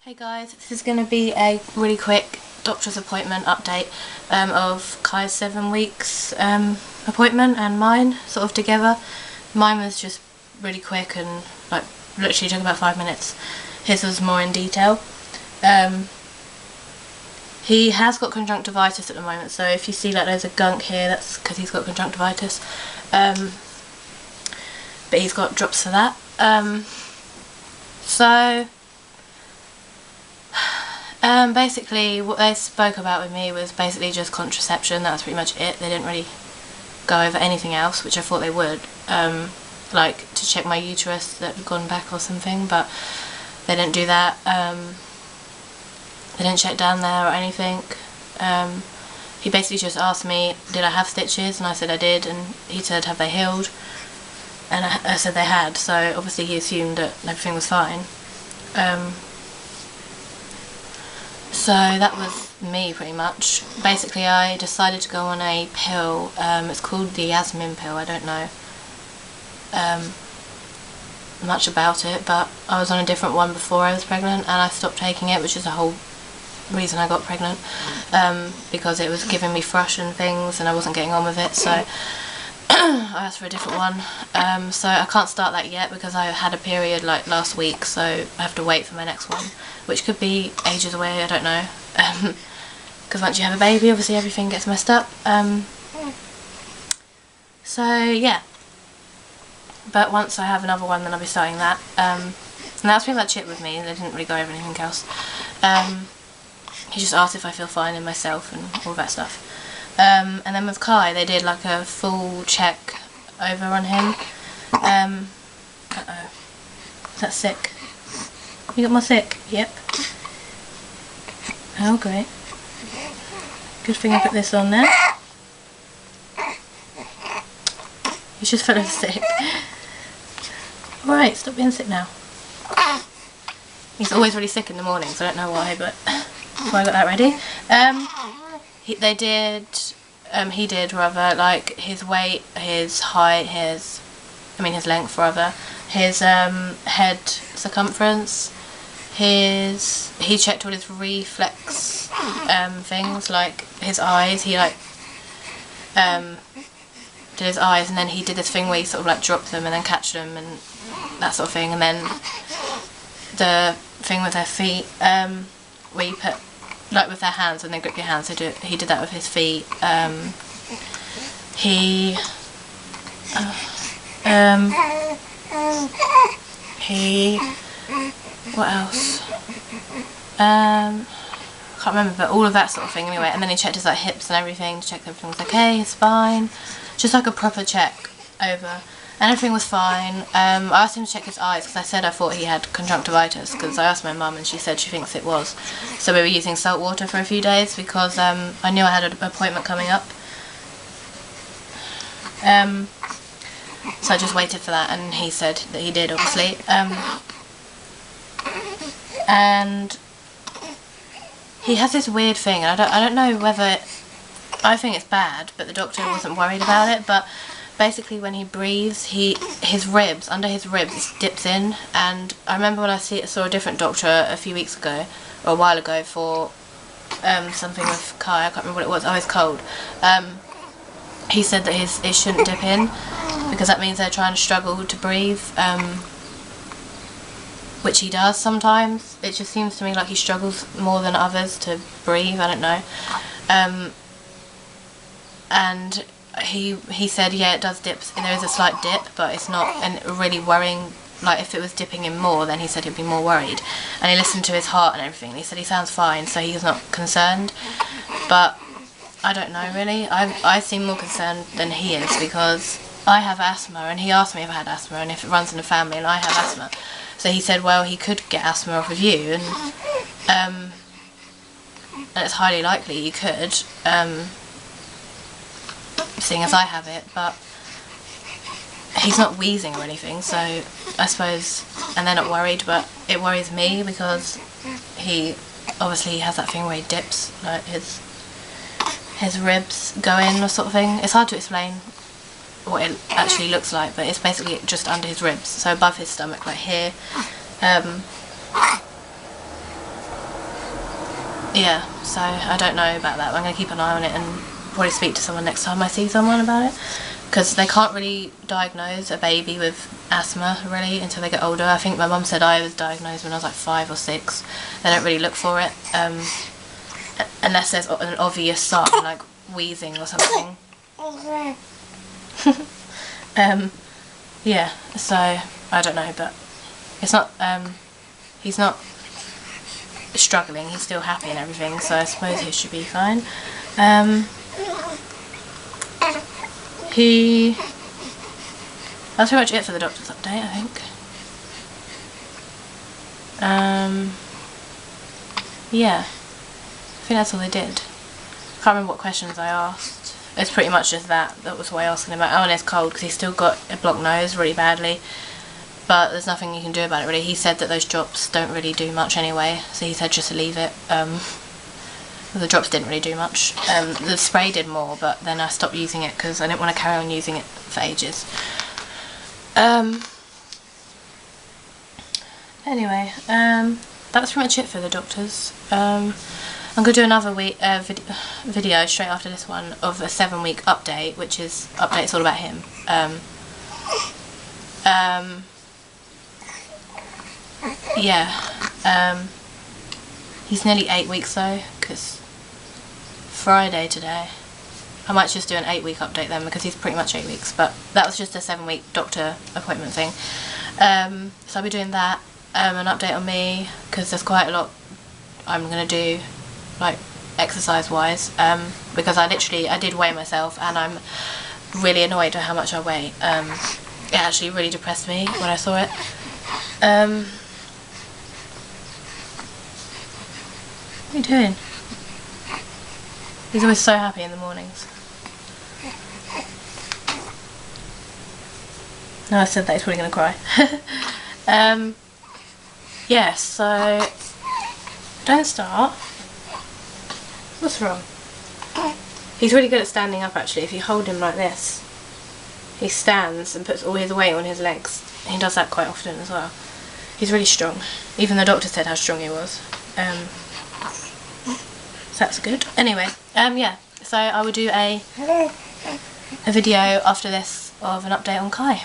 Hey guys, this is going to be a really quick doctor's appointment update of Kai's 7 weeks appointment and mine sort of together. Mine was just really quick and like literally took about 5 minutes. His was more in detail. He has got conjunctivitis at the moment, so if you see like there's a gunk here, that's because he's got conjunctivitis. But he's got drops for that. Basically what they spoke about with me was basically just contraception. That was pretty much it. They didn't really go over anything else, which I thought they would, like to check my uterus that had gone back or something, but they didn't do that. They didn't check down there or anything. He basically just asked me, did I have stitches, and I said I did, and he said, have they healed, and I said they had, so obviously he assumed that everything was fine. So that was me pretty much. Basically I decided to go on a pill, it's called the Yasmin pill. I don't know much about it, but I was on a different one before I was pregnant and I stopped taking it, which is the whole reason I got pregnant, because it was giving me thrush and things and I wasn't getting on with it, so I asked for a different one. So I can't start that yet because I had a period like last week, so I have to wait for my next one, which could be ages away, I don't know, because once you have a baby obviously everything gets messed up. So yeah, but once I have another one then I'll be starting that, and that's pretty much it with me. They didn't really go over anything else. He just asked if I feel fine in myself and all that stuff. And then with Kai they did like a full check over on him. Uh-oh, is that sick? You got more sick? Yep. Oh great. Good thing I put this on there. He's just full of sick. Alright, stop being sick now. He's always really sick in the mornings, I don't know why, but before I got that ready. He did rather, like his weight, his height, his length rather, his head circumference, he checked all his reflex things, like his eyes. He like did his eyes, and then he did this thing where he sort of like dropped them and then catch them and that sort of thing, and then the thing with their feet, where you put like with their hands and then grip your hands. He did that with his feet. What else? Can't remember, but all of that sort of thing anyway. And then he checked his like hips and everything to check everything was okay, his spine, just like a proper check over. And everything was fine. I asked him to check his eyes because I said I thought he had conjunctivitis, because I asked my mum and she said she thinks it was. So we were using salt water for a few days because I knew I had an appointment coming up. So I just waited for that, and he said that he did, obviously. And he has this weird thing, and I don't know whether I think it's bad, but the doctor wasn't worried about it. But basically when he breathes, his ribs, under his ribs, it dips in. And I remember when I saw a different doctor a few weeks ago, or a while ago, for something with Kai, I can't remember what it was. Oh, his cold. He said that it shouldn't dip in, because that means they're trying to struggle to breathe, which he does sometimes. It just seems to me like he struggles more than others to breathe, I don't know. And he said, yeah, it does dip, and there is a slight dip, but it's not really worrying. Like if it was dipping in more, then he said he'd be more worried. And he listened to his heart and everything, and he said he sounds fine, so he's not concerned. But I don't know really. I seem more concerned than he is, because I have asthma, and he asked me if I had asthma and if it runs in the family, and I have asthma. So he said, well, he could get asthma off of you, and it's highly likely you could, seeing as I have it, but he's not wheezing or anything, so I suppose, and they're not worried, but it worries me because he obviously has that thing where he dips, like his ribs go in or sort of thing. It's hard to explain what it actually looks like, but it's basically just under his ribs, so above his stomach, like here. yeah, so I don't know about that. I'm going to keep an eye on it and probably speak to someone next time I see someone about it, because they can't really diagnose a baby with asthma really until they get older. I think my mum said I was diagnosed when I was like 5 or 6. They don't really look for it unless there's an obvious sign like wheezing or something. Yeah, so I don't know, but it's not he's not struggling, he's still happy and everything, so I suppose he should be fine. That's pretty much it for the doctor's update, I think. Yeah, I think that's all they did. Can't remember what questions I asked. It's pretty much just that was what I asked him about. Oh, and it's cold because he's still got a blocked nose really badly, but there's nothing you can do about it really. He said that those drops don't really do much anyway, so he said just to leave it. The drops didn't really do much. The spray did more, but then I stopped using it because I didn't want to carry on using it for ages. Anyway, that's pretty much it for the doctors. I'm going to do another video straight after this one of a 7-week update, which is updates all about him. Yeah, he's nearly 8 weeks though, because Friday today. I might just do an 8-week update then, because he's pretty much 8 weeks, but that was just a 7-week doctor appointment thing. So I'll be doing that, an update on me, because there's quite a lot I'm going to do, like exercise wise, because I did weigh myself and I'm really annoyed at how much I weigh. It actually really depressed me when I saw it. What are you doing? He's always so happy in the mornings. No, I said that, he's probably going to cry. Yeah, so don't start. What's wrong? He's really good at standing up actually. If you hold him like this, he stands and puts all his weight on his legs. He does that quite often as well. He's really strong. Even the doctor said how strong he was. So that's good. Anyway, yeah, so I will do a video after this of an update on Kai.